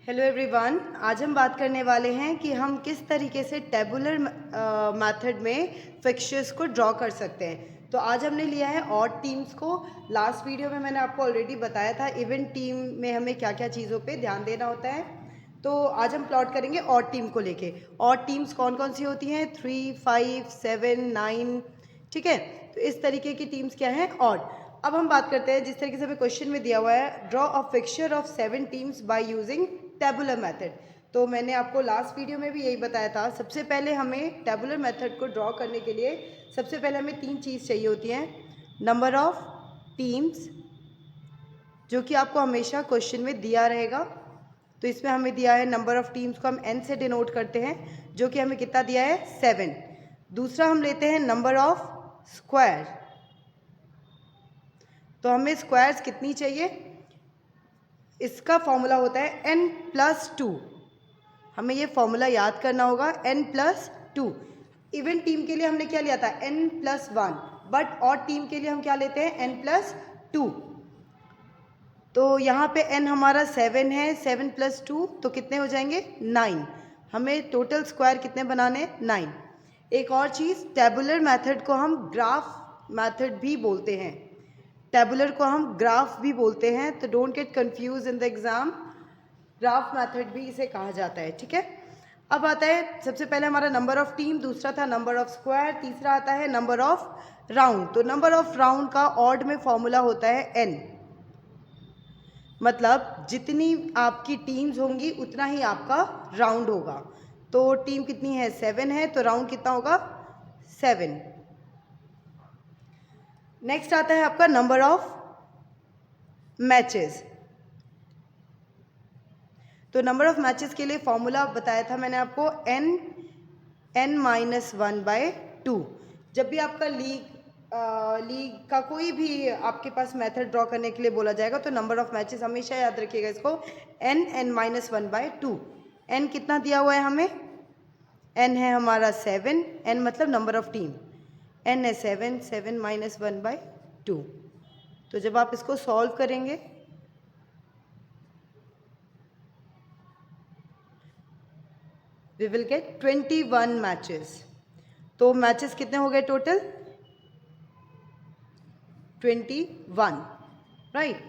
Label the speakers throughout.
Speaker 1: Hello everyone, आज हम बात करने वाले हैं कि हम किस तरीके से टेबुलर मेथड में फिक्सचर्स को ड्रॉ कर सकते हैं। तो आज हमने लिया है ऑड टीम्स को। लास्ट वीडियो में मैंने आपको ऑलरेडी बताया था इवन टीम में हमें क्या क्या चीज़ों पे ध्यान देना होता है। तो आज हम प्लॉट करेंगे ऑड टीम को लेके। ऑड टीम्स कौन कौन सी होती हैं? 3, 5, 7, 9। ठीक है, तो इस तरीके की टीम्स क्या हैं? ऑड। अब हम बात करते हैं जिस तरीके से हमें क्वेश्चन में दिया हुआ है, draw a fixture of 7 teams by using tabular method. तो मैंने आपको लास्ट वीडियो में भी यही बताया था। सबसे पहले हमें टेबुलर मेथड को ड्रॉ करने के लिए सबसे पहले हमें 3 चीज़ चाहिए होती हैं। नंबर ऑफ टीम्स, जो कि आपको हमेशा क्वेश्चन में दिया रहेगा। तो इसमें हमें दिया है नंबर ऑफ टीम्स को हम n से डिनोट करते हैं, जो कि हमें कितना दिया है? 7। दूसरा हम लेते हैं नंबर ऑफ स्क्वायर। तो हमें स्क्वायर्स कितनी चाहिए? इसका फॉर्मूला होता है n+2। हमें ये फॉर्मूला याद करना होगा, n+2। इवन टीम के लिए हमने क्या लिया था? n+1। बट ऑड टीम के लिए हम क्या लेते हैं? n+2। तो यहाँ पे n हमारा 7 है, 7+2 तो कितने हो जाएंगे? 9। हमें टोटल स्क्वायर कितने बनाने? 9। एक और चीज़, टेबुलर मेथड को हम ग्राफ मेथड भी बोलते हैं। टेबुलर को हम ग्राफ भी बोलते हैं, तो don't get confuse in the exam. Graph method भी इसे कहा जाता है। ठीक है, अब आता है सबसे पहले हमारा नंबर ऑफ टीम, दूसरा था नंबर ऑफ स्क्वायर, तीसरा आता है नंबर ऑफ राउंड। तो नंबर ऑफ राउंड का ऑड में फॉर्मूला होता है n। मतलब जितनी आपकी टीम्स होंगी उतना ही आपका राउंड होगा। तो टीम कितनी है? 7 है, तो राउंड कितना होगा? 7। नेक्स्ट आता है आपका नंबर ऑफ मैचेस। तो नंबर ऑफ मैचेस के लिए फॉर्मूला बताया था मैंने आपको, n-1/2। जब भी आपका लीग का कोई भी आपके पास मेथड ड्रॉ करने के लिए बोला जाएगा तो नंबर ऑफ मैचेस हमेशा याद रखिएगा इसको, n-1/2। n कितना दिया हुआ है हमें? n है हमारा 7, n मतलब नंबर ऑफ टीम, n है 7, 7 - 1/2। तो जब आप इसको सॉल्व करेंगे we will get 21 मैचेस। तो मैचेस कितने हो गए टोटल? 21, राइट।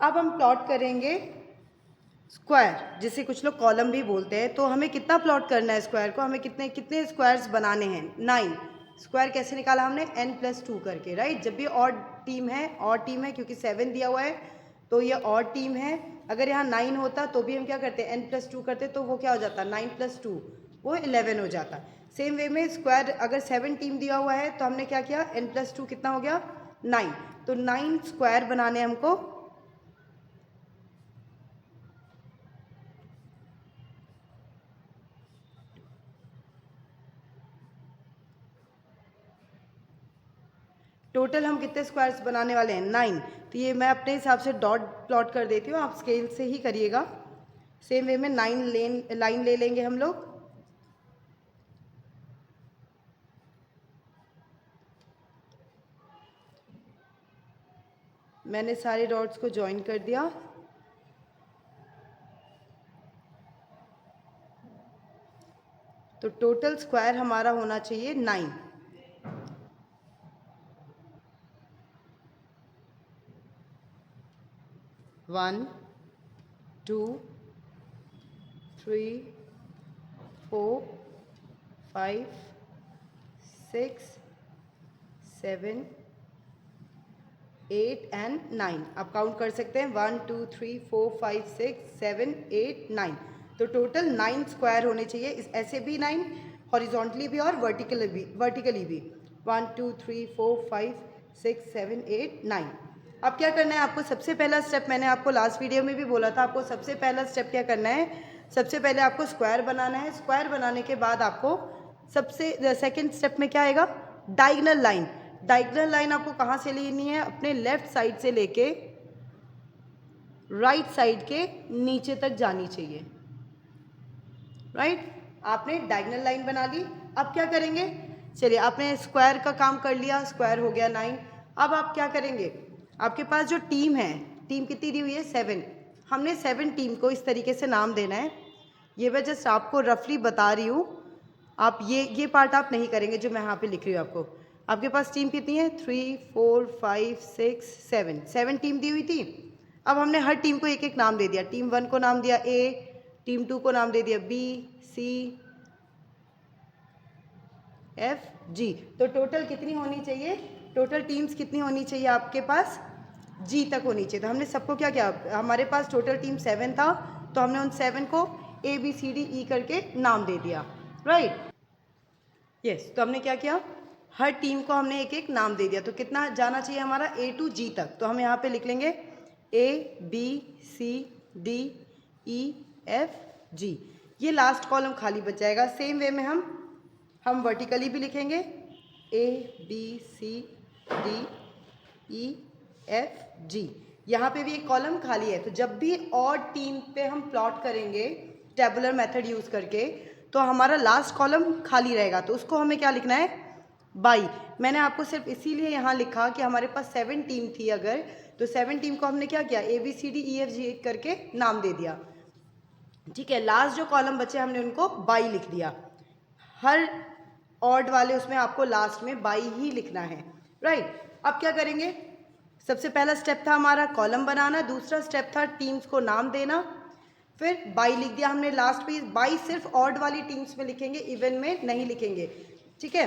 Speaker 1: अब हम प्लॉट करेंगे स्क्वायर, जिसे कुछ लोग कॉलम भी बोलते हैं। तो हमें कितना प्लॉट करना है स्क्वायर को? हमें कितने कितने स्क्वायर्स बनाने हैं? 9। स्क्वायर कैसे निकाला हमने? n+2 करके, राइट। जब भी ऑड टीम है, ऑड टीम है क्योंकि 7 दिया हुआ है तो ये ऑड टीम है। अगर यहाँ 9 होता तो भी हम क्या करते? n+2 करते, तो वो क्या हो जाता? 9+2 वो 11 हो जाता। सेम वे में स्क्वायर अगर 7 टीम दिया हुआ है तो हमने क्या किया? n+2 कितना हो गया? 9। तो 9 स्क्वायर बनाने हमको। टोटल हम कितने स्क्वायर्स बनाने वाले हैं? 9। तो ये मैं अपने हिसाब से डॉट प्लॉट कर देती हूँ, आप स्केल से ही करिएगा। सेम वे में 9 लाइन ले लेंगे हम लोग। मैंने सारे डॉट्स को ज्वाइन कर दिया। तो टोटल स्क्वायर हमारा होना चाहिए 9। One, 2, 3, 4, 5, 6, 7, 8 and 9। आप काउंट कर सकते हैं, 1, 2, 3, 4, 5, 6, 7, 8, 9। तो टोटल 9 स्क्वायर होने चाहिए। इस ऐसे भी 9, हॉरिजॉन्टली भी और वर्टिकली भी। 1, 2, 3, 4, 5, 6, 7, 8, 9। अब क्या करना है आपको? सबसे पहला स्टेप मैंने आपको लास्ट वीडियो में भी बोला था, आपको सबसे पहला स्टेप क्या करना है? सबसे पहले आपको स्क्वायर बनाना है। स्क्वायर बनाने के बाद आपको सबसे सेकेंड स्टेप में क्या आएगा? Diagonal line. डायगोनल लाइन आपको कहाँ से लेनी है? अपने लेफ्ट साइड से लेके राइट साइड के नीचे तक जानी चाहिए, राइट। आपने डायगोनल लाइन बना ली। अब क्या करेंगे? चलिए, आपने स्क्वायर का काम कर लिया, स्क्वायर हो गया 9। अब आप क्या करेंगे? आपके पास जो टीम है, टीम कितनी दी हुई है? 7। हमने 7 टीम को इस तरीके से नाम देना है। ये मैं जस्ट आपको रफली बता रही हूँ, आप ये पार्ट आप नहीं करेंगे जो मैं यहाँ पे लिख रही हूँ आपको। आपके पास टीम कितनी है? 3 4 5 6 7 टीम दी हुई थी। अब हमने हर टीम को एक एक नाम दे दिया। टीम 1 को नाम दिया ए, टीम 2 को नाम दे दिया बी, सी, एफ, जी। तो टोटल कितनी होनी चाहिए? टोटल टीम्स कितनी होनी चाहिए आपके पास? जी तक होनी चाहिए। तो हमने सबको क्या किया, हमारे पास टोटल टीम 7 था, तो हमने उन 7 को ए बी सी डी ई करके नाम दे दिया, राइट? यस। तो हमने क्या किया, हर टीम को हमने एक एक नाम दे दिया। तो कितना जाना चाहिए हमारा? ए टू जी तक। तो हम यहाँ पे लिख लेंगे A B C D E F G. ये लास्ट कॉलम खाली बच जाएगा। सेम वे में हम वर्टिकली भी लिखेंगे A B C D E F G. यहाँ पे भी एक कॉलम खाली है। तो जब भी और टीम पे हम प्लॉट करेंगे टेबुलर मेथड यूज़ करके, तो हमारा लास्ट कॉलम खाली रहेगा। तो उसको हमें क्या लिखना है? बाई। मैंने आपको सिर्फ इसीलिए यहाँ लिखा कि हमारे पास 7 टीम थी अगर, तो 7 टीम को हमने क्या किया, A B C D E F G करके नाम दे दिया, ठीक है। लास्ट जो कॉलम बचे हमने उनको बाई लिख दिया। हर ऑड वाले उसमें आपको लास्ट में बाई ही लिखना है, राइट? अब क्या करेंगे? सबसे पहला स्टेप था हमारा कॉलम बनाना, दूसरा स्टेप था टीम्स को नाम देना, फिर बाई लिख दिया हमने लास्ट पे। बाई सिर्फ ऑड वाली टीम्स में लिखेंगे, इवन में नहीं लिखेंगे, ठीक है।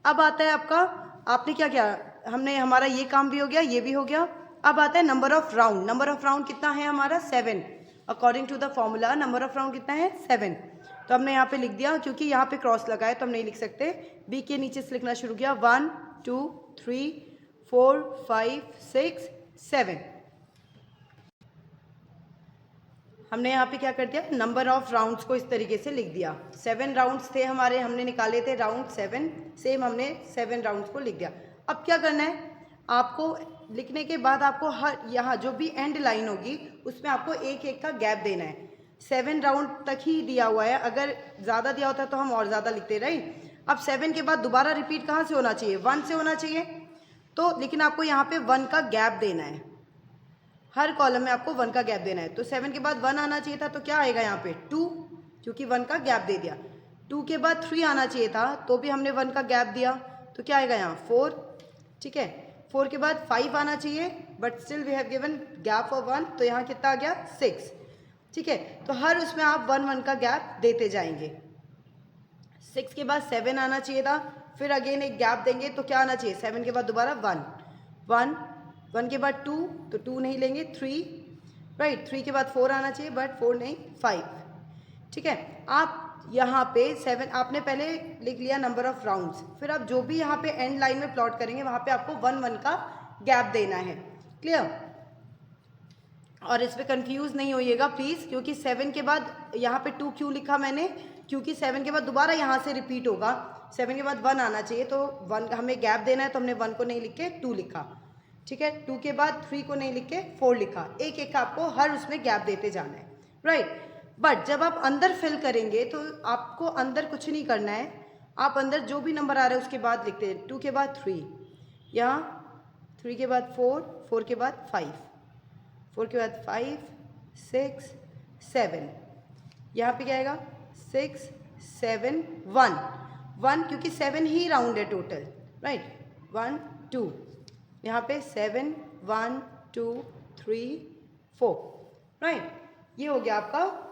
Speaker 1: अब आता है आपका, आपने क्या किया, हमने हमारा ये काम भी हो गया, ये भी हो गया। अब आता है number of round. Number of round कितना है हमारा? 7। According to the formula number of round कितना है? 7। तो हमने यहाँ पे लिख दिया, क्योंकि यहाँ पे क्रॉस लगा है तो हम नहीं लिख सकते। बी के नीचे से लिखना शुरू किया, 1 2 3 4 5 6 7। हमने यहाँ पे क्या कर दिया, नंबर ऑफ राउंड्स को इस तरीके से लिख दिया। 7 राउंड्स थे हमारे, हमने निकाले थे राउंड 7। सेम हमने 7 राउंड्स को लिख दिया। अब क्या करना है आपको? लिखने के बाद आपको हर यहाँ जो भी एंड लाइन होगी उसमें आपको एक एक का गैप देना है। 7 राउंड तक ही दिया हुआ है, अगर ज़्यादा दिया होता तो हम और ज़्यादा लिखते, राइट? अब 7 के बाद दोबारा रिपीट कहाँ से होना चाहिए? 1 से होना चाहिए। तो लेकिन आपको यहाँ पे 1 का गैप देना है, हर कॉलम में आपको 1 का गैप देना है। तो 7 के बाद 1 आना चाहिए था, तो क्या आएगा यहाँ पे? 2, क्योंकि 1 का गैप दे दिया। 2 के बाद 3 आना चाहिए था, तो भी हमने 1 का गैप दिया, तो क्या आएगा यहाँ? 4, ठीक है। 4 के बाद 5 आना चाहिए, but still we have given gap of 1, तो यहाँ कितना आ गया? 6, ठीक है। तो हर उसमें आप 1 का गैप देते जाएंगे। 6 के बाद 7 आना चाहिए था, फिर अगेन एक गैप देंगे, तो क्या आना चाहिए? 7 के बाद दोबारा 1 1 के बाद 2, तो 2 नहीं लेंगे, 3, राइट? 3 के बाद 4 आना चाहिए, बट 4 नहीं, 5, ठीक है। आप यहाँ पे 7 आपने पहले लिख लिया नंबर ऑफ राउंड्स, फिर आप जो भी यहाँ पे एंड लाइन में प्लॉट करेंगे वहाँ पे आपको 1 का गैप देना है, क्लियर? और इस पर कंफ्यूज नहीं होइएगा प्लीज़, क्योंकि 7 के बाद यहाँ पे 2 क्यों लिखा मैंने? क्योंकि 7 के बाद दोबारा यहाँ से रिपीट होगा। 7 के बाद 1 आना चाहिए, तो 1 हमें गैप देना है, तो हमने 1 को नहीं लिख के 2 लिखा, ठीक है। 2 के बाद 3 को नहीं लिख के 4 लिखा। एक एक का आपको हर उसमें गैप देते जाना है, राइट? बट जब आप अंदर फिल करेंगे तो आपको अंदर कुछ नहीं करना है, आप अंदर जो भी नंबर आ रहा है उसके बाद लिखते हैं। 2 के बाद 3, यहाँ 3 के बाद 4, 4 के बाद 5, 4 के बाद 5 6 7, यहाँ पे क्या आएगा? 6 7 1 क्योंकि 7 ही राउंड है टोटल, राइट? 1 2, यहाँ पे 7 1 2 3 4, राइट? ये हो गया आपका,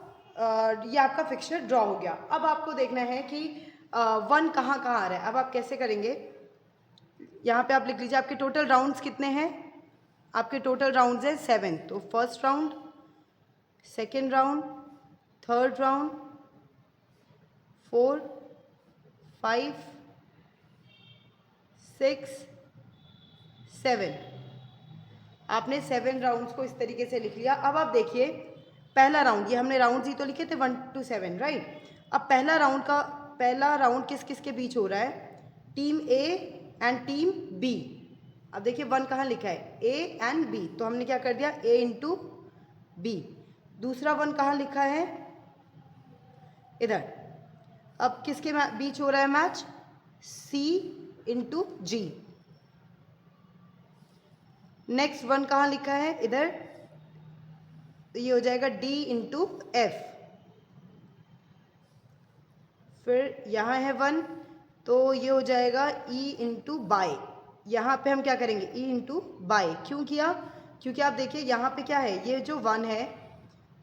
Speaker 1: ये आपका फिक्सचर ड्रॉ हो गया। अब आपको देखना है कि 1 कहाँ कहाँ आ रहा है। अब आप कैसे करेंगे? यहाँ पे आप लिख लीजिए आपके टोटल राउंड्स कितने हैं। आपके टोटल राउंड्स है 7, तो first round, second round, third round, 4 5 6 7, आपने 7 राउंड्स को इस तरीके से लिख लिया। अब आप देखिए पहला राउंड, ये हमने राउंड्स ही तो लिखे थे 1 to 7, राइट? अब पहला राउंड किस किस के बीच हो रहा है? Team A and team B. अब देखिए 1 कहाँ लिखा है? ए एंड बी, तो हमने क्या कर दिया? ए इंटू बी। दूसरा 1 कहाँ लिखा है? इधर। अब किसके बीच हो रहा है मैच? सी इंटू जी। नेक्स्ट 1 कहाँ लिखा है? इधर तो ये हो जाएगा d इंटू एफ। फिर यहाँ है 1, तो ये हो जाएगा e इंटू बाई। यहाँ पे हम क्या करेंगे, e इंटू बाई। क्यों किया, क्योंकि आप देखिए यहाँ पे क्या है, ये जो 1 है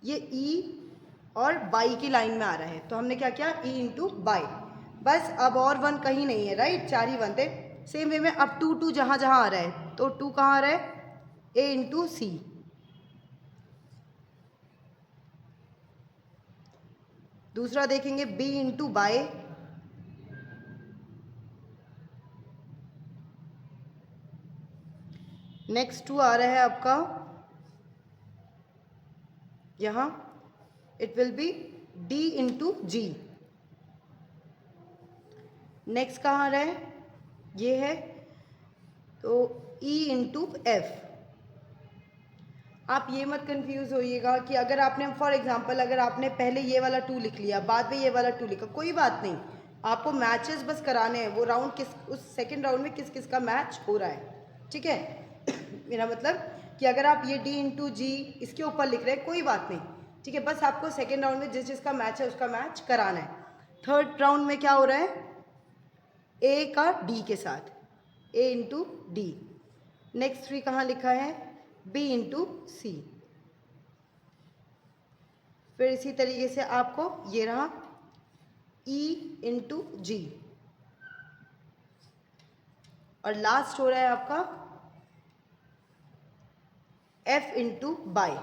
Speaker 1: ये e और बाई की लाइन में आ रहा है, तो हमने क्या किया, e इंटू बाई। बस अब और 1 कहीं नहीं है, राइट, 4 ही 1 थे। सेम वे में अब 2 2 जहाँ जहाँ आ रहा है, तो 2 कहाँ आ रहा है, a इंटू सी। दूसरा देखेंगे b इंटू बाई। नेक्स्ट 2 आ रहा है आपका यहाँ, it will be d into G. Next कहाँ आ रहा है, ये है, तो e इंटू एफ। आप ये मत कंफ्यूज होइएगा कि अगर आपने फॉर एग्जांपल अगर आपने पहले ये वाला 2 लिख लिया, बाद में ये वाला 2 लिखा, कोई बात नहीं, आपको मैचेस बस कराने हैं, वो राउंड किस, उस सेकंड राउंड में किस किस का मैच हो रहा है, ठीक है। मेरा मतलब कि अगर आप ये d इंटू जी इसके ऊपर लिख रहे हैं, कोई बात नहीं, ठीक है, बस आपको सेकेंड राउंड में जिस जिसका मैच है उसका मैच कराना है। थर्ड राउंड में क्या हो रहा है, a का d के साथ, a इंटू डी। नेक्स्ट 3 कहाँ लिखा है, b इंटू सी। फिर इसी तरीके से आपको ये रहा e इंटू जी, और लास्ट हो रहा है आपका f इंटू बाई,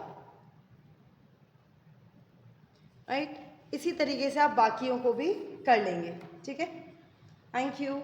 Speaker 1: राइट। इसी तरीके से आप बाकियों को भी कर लेंगे, ठीक है। Thank you.